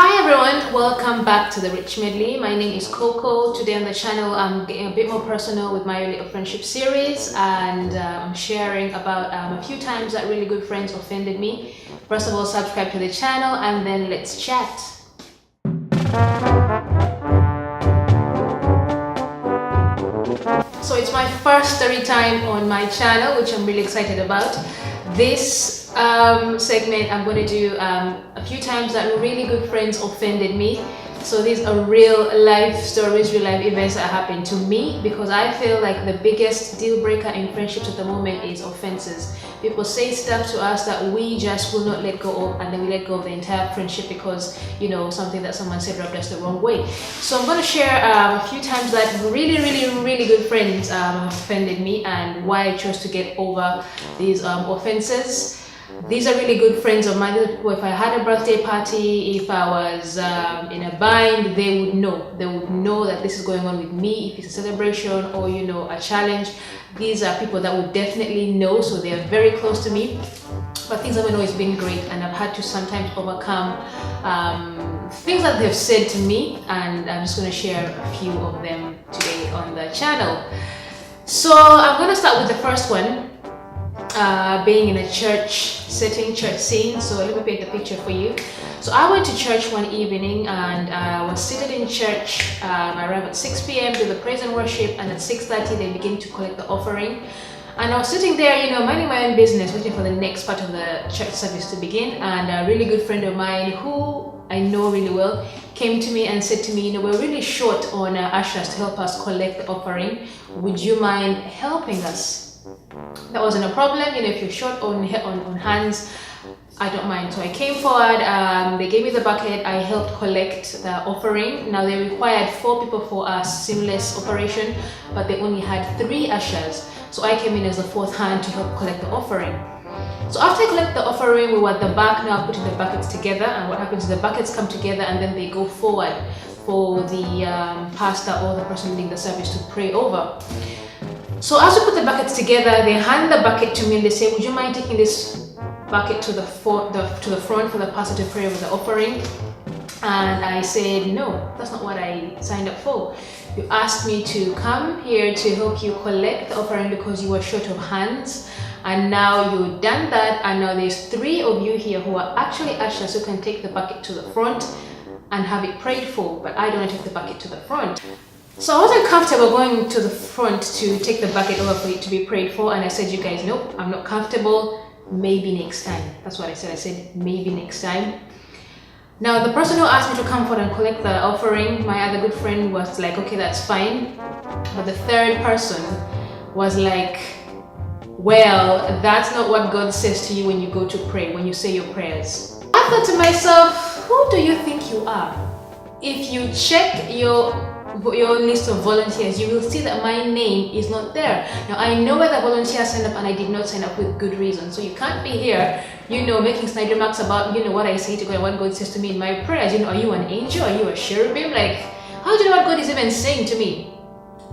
Hi everyone, welcome back to the Rich Medley. My name is Coco. Today on the channel I'm getting a bit more personal with my Little Friendship series, and I'm sharing about a few times that really good friends offended me. First of all, subscribe to the channel and then let's chat. So it's my first story time on my channel, which I'm really excited about. This segment I'm going to do a few times that really good friends offended me. So these are real life stories, real life events that happened to me, because I feel like the biggest deal breaker in friendships at the moment is offenses. People say stuff to us that we just will not let go of, and then we let go of the entire friendship because, you know, something that someone said rubbed us the wrong way. So I'm going to share a few times that really good friends offended me and why I chose to get over these offenses. These are really good friends of mine. If I had a birthday party, if I was in a bind, they would know. They would know that this is going on with me. If it's a celebration or, you know, a challenge, these are people that would definitely know, so they are very close to me. But things haven't always been great, and I've had to sometimes overcome things that they've said to me, and I'm just going to share a few of them today on the channel. So I'm going to start with the first one. Being in a church setting, church scene. So let me paint the picture for you. So I went to church one evening, and I was seated in church. I arrived at 6 p.m. to the praise and worship, and at 6:30 they begin to collect the offering. And I was sitting there, you know, minding my own business, waiting for the next part of the church service to begin. And a really good friend of mine, who I know really well, came to me and said to me, you know, we're really short on ushers to help us collect the offering. Would you mind helping us? That wasn't a problem, you know, if you're short on hands, I don't mind. So I came forward, they gave me the bucket, I helped collect the offering. Now they required 4 people for a seamless operation, but they only had 3 ushers. So I came in as the 4th hand to help collect the offering. So after I collect the offering, we were at the back now putting the buckets together, and what happens is the buckets come together and then they go forward for the pastor or the person leading the service to pray over. So as we put the buckets together, they hand the bucket to me and they say, would you mind taking this bucket to the front for the pastor to pray over the offering? And I said, no, that's not what I signed up for. You asked me to come here to help you collect the offering because you were short of hands, and now you've done that, and now there's 3 of you here who are actually ushers who can take the bucket to the front and have it prayed for, but I don't want to take the bucket to the front. So I wasn't comfortable going to the front to take the bucket over for it to be prayed for, and I said, you guys, nope, I'm not comfortable, maybe next time. That's what I said. I said, maybe next time. Now the person who asked me to come forward and collect the offering, my other good friend, was like, okay, that's fine. But the 3rd person was like, well, that's not what God says to you when you go to pray, when you say your prayers. I thought to myself, who do you think you are? If you check your list of volunteers, you will see that my name is not there. Now I know where the volunteers signed up, and I did not sign up with good reason. So you can't be here, you know, making snide remarks about, you know, what I say to God and what God says to me in my prayers. You know, are you an angel? Are you a cherubim? Like, how do you know what God is even saying to me?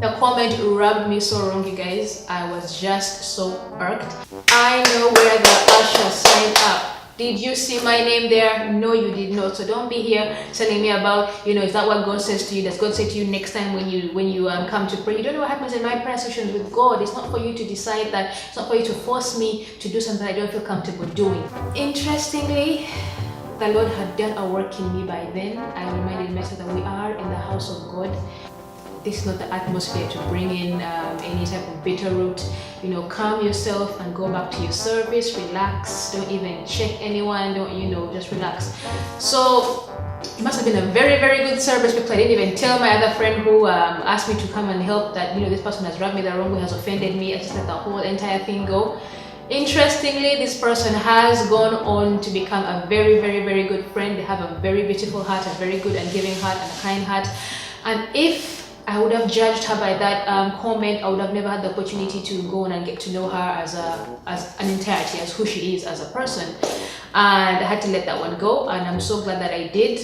The comment rubbed me so wrong, you guys. I was just so irked. I know where the usher signed up. Did you see my name there? No, you did not. So don't be here telling me about, you know, is that what God says to you? Does God say to you next time when you come to pray? You don't know what happens in my prayer sessions with God. It's not for you to decide that. It's not for you to force me to do something I don't feel comfortable doing. Interestingly, the Lord had done a work in me by then. I reminded myself that we are in the house of God. This is not the atmosphere to bring in any type of bitter root. You know, calm yourself and go back to your service, relax, don't even check anyone, don't, you know, just relax. So it must have been a very good service, because I didn't even tell my other friend who asked me to come and help that, you know, this person has rubbed me the wrong way, has offended me. I just let the whole entire thing go. Interestingly, this person has gone on to become a very good friend. They have a very beautiful heart, a very good and giving heart and a kind heart. And if I would have judged her by that comment, I would have never had the opportunity to go on and get to know her as an entirety, as who she is as a person. And I had to let that one go, and I'm so glad that I did.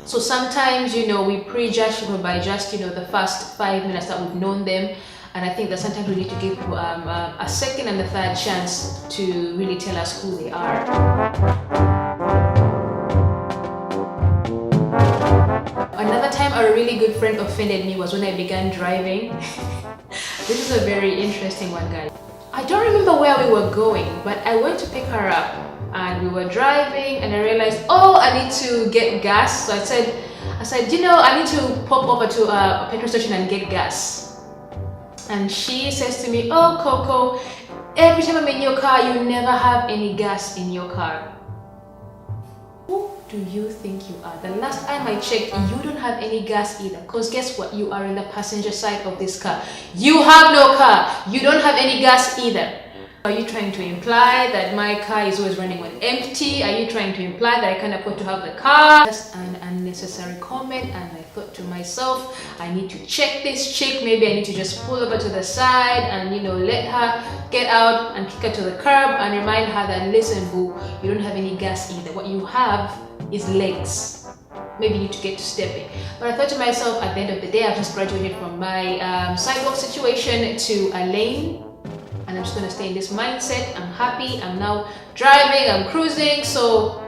So sometimes, you know, we prejudge people by just, you know, the first 5 minutes that we've known them. And I think that sometimes we need to give people a second and a third chance to really tell us who they are. a really good friend offended me was when I began driving. This is a very interesting one, guys. I don't remember where we were going, but I went to pick her up and we were driving and I realized, oh, I need to get gas. So I said, you know, I need to pop over to a petrol station and get gas. And she says to me, oh, Coco, every time I'm in your car, you never have any gas in your car. Who do you think you are? The last time I checked, you don't have any gas either. Because guess what? You are in the passenger side of this car. You have no car. You don't have any gas either. Are you trying to imply that my car is always running on empty? Are you trying to imply that I can't afford to have the car? That's an unnecessary comment, and I thought to myself, I need to check this chick. Maybe I need to just pull over to the side and, you know, let her get out and kick her to the curb and remind her that, listen, boo, you don't have any gas either. What you have is legs. Maybe you need to get to stepping. But I thought to myself, at the end of the day, I've just graduated from my sidewalk situation to a lane. And I'm just gonna stay in this mindset. I'm happy, I'm now driving, I'm cruising. So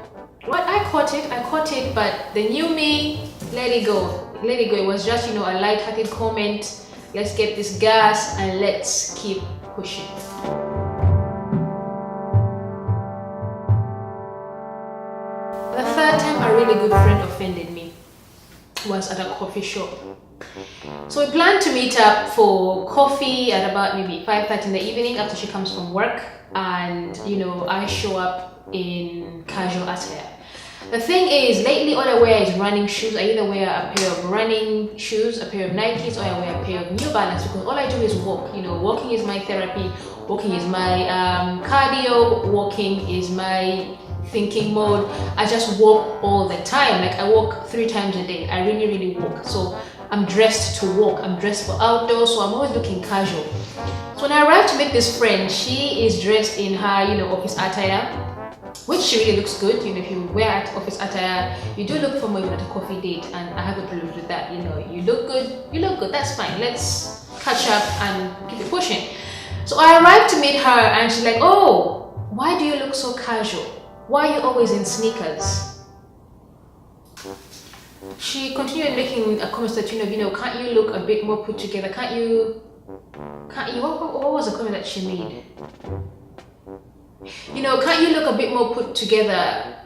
what I caught it, but the new me, let it go. It was just, you know, a light-hearted comment. Let's get this gas and let's keep pushing. The third time a really good friend offended me was at a coffee shop. So we planned to meet up for coffee at about maybe 5:30 in the evening after she comes from work, and you know, I show up in casual attire. The thing is, lately all I wear is running shoes. I either wear a pair of running shoes, a pair of Nikes, or I wear a pair of New Balance, because all I do is walk. You know, walking is my therapy, walking is my cardio, walking is my thinking mode. I just walk all the time. Like I walk 3 times a day. I really walk. So I'm dressed to walk, I'm dressed for outdoors, so I'm always looking casual. So when I arrived to meet this friend, she is dressed in her, you know, office attire, which she really looks good. You know, if you wear office attire, you do look formal even at a coffee date, and I have a problem with that. You know, you look good, that's fine. Let's catch up and keep it pushing. So I arrived to meet her and she's like, oh, why do you look so casual? Why are you always in sneakers? She continued making a comment that, you know, can't you look a bit more put together? Can't you, what was the comment that she made? You know, can't you look a bit more put together?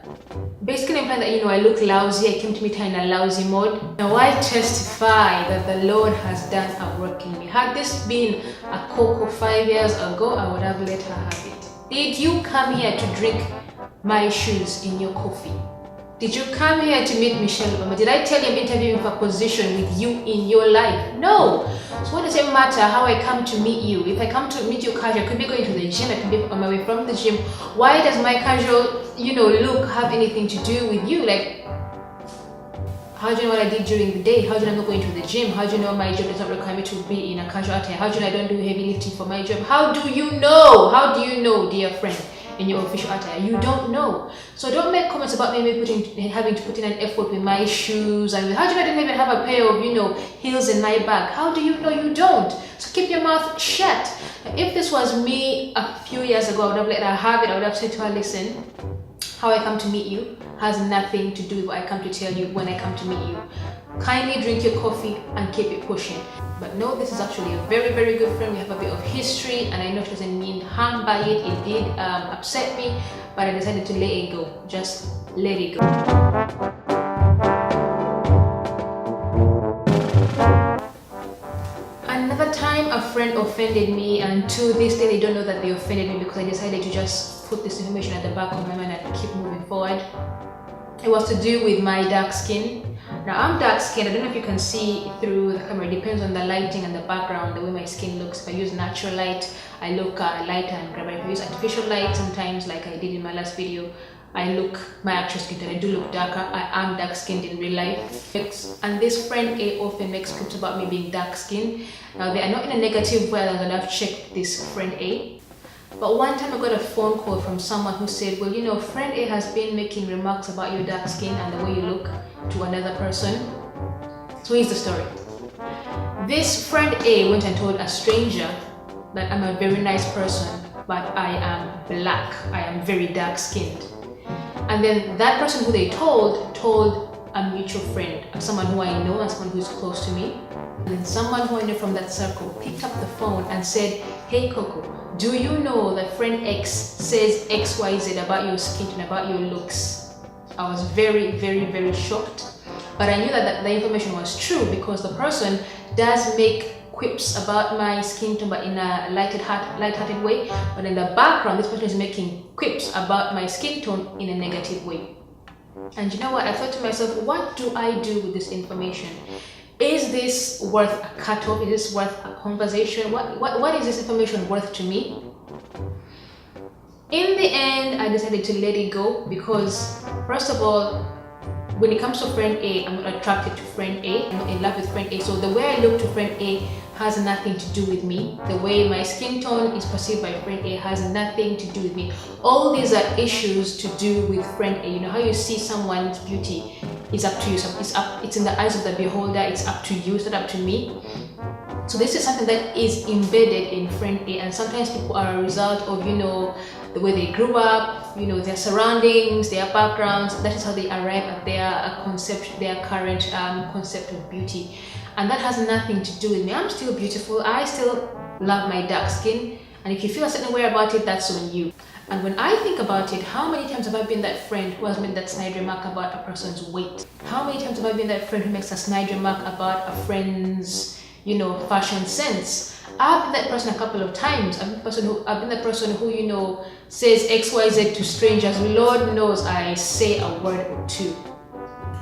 Basically implying that, you know, I look lousy, I came to meet her in a lousy mode. Now I testify that the Lord has done a work in me. Had this been a Coco 5 years ago, I would have let her have it. Did you come here to drink my shoes in your coffee? Did you come here to meet Michelle Obama? Did I tell you I'm interviewing for a position with you in your life? No. So what does it matter how I come to meet you? If I come to meet you casual, I could be going to the gym, I could be on my way from the gym. Why does my casual, you know, look have anything to do with you? Like, how do you know what I did during the day? How do you know I'm not going to the gym? How do you know my job does not require me to be in a casual attire? How do you know I don't do heavy lifting for my job? How do you know? How do you know, dear friend? In your official attire, you don't know. So don't make comments about me having to put in an effort with my shoes, and how do you know I didn't even have a pair of, you know, heels in my bag? How do you know you don't? So keep your mouth shut. If this was me a few years ago, I would have let her have it. I would have said to her, listen, how I come to meet you has nothing to do with what I come to tell you when I come to meet you. Kindly drink your coffee and keep it pushing. But no, this is actually a very good friend. We have a bit of history, and I know she doesn't mean harm by it. It did upset me, but I decided to let it go. Just let it go. Another time a friend offended me, and to this day they don't know that they offended me because I decided to just put this information at the back of my mind and keep moving forward. It was to do with my dark skin. Now I'm dark skinned. I don't know if you can see through the camera. It depends on the lighting and the background, the way my skin looks. If I use natural light, I look lighter and brighter. If I use artificial light, sometimes like I did in my last video, my actual skin tone, I do look darker. I am dark skinned in real life. And this friend A often makes clips about me being dark skinned. Now they are not in a negative way. I'm gonna have checked this friend A. But one time I got a phone call from someone who said, well, you know, friend A has been making remarks about your dark skin and the way you look to another person. So here's the story. This friend A went and told a stranger that I'm a very nice person, but I am black. I am very dark skinned. And then that person who they told a mutual friend, someone who I know and someone who's close to me. And then someone who I know from that circle picked up the phone and said, "Hey Coco, do you know that friend X says XYZ about your skin tone, about your looks?" I was very, very, very shocked. But I knew that the information was true because the person does make quips about my skin tone, but in a light-hearted way. But in the background, this person is making quips about my skin tone in a negative way. And you know what? I thought to myself, what do I do with this information? Is this worth a cutoff? Is this worth a conversation? What is this information worth to me? In the end, I decided to let it go because, first of all, when it comes to friend A, I'm not attracted to friend A. I'm not in love with friend A. So the way I look to friend A has nothing to do with me. The way my skin tone is perceived by friend A has nothing to do with me. All these are issues to do with friend A. You know how you see someone's beauty is up to you. So it's in the eyes of the beholder. It's up to you. It's not up to me. So this is something that is embedded in friend A, and sometimes people are a result of, you know, the way they grew up, you know, their surroundings, their backgrounds. That is how they arrive at their current concept of beauty. And that has nothing to do with me. I'm still beautiful. I still love my dark skin. And if you feel a certain way about it, that's on you. And when I think about it, how many times have I been that friend who has made that snide remark about a person's weight? How many times have I been that friend who makes a snide remark about a friend's, you know, fashion sense? I've been that person a couple of times. I've been the person who, you know, says XYZ to strangers. Lord knows I say a word or two.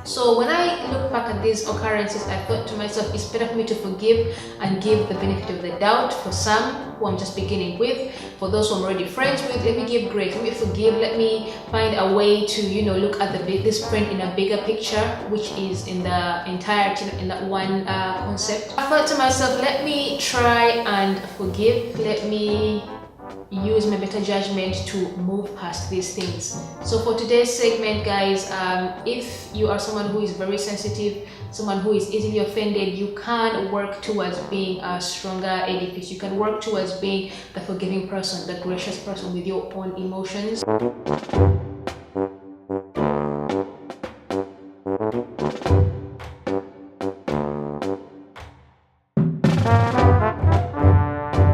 So when I look back at these occurrences, I thought to myself, it's better for me to forgive and give the benefit of the doubt. For some who I'm just beginning with, for those who I'm already friends with, let me give grace, let me forgive, let me find a way to, you know, look at this friend in a bigger picture, which is in the entirety, in that one concept. I thought to myself, let me try and forgive, let me use my better judgment to move past these things. So for today's segment, guys, if you are someone who is very sensitive, someone who is easily offended, you can work towards being a stronger edifice. You can work towards being the forgiving person, the gracious person with your own emotions.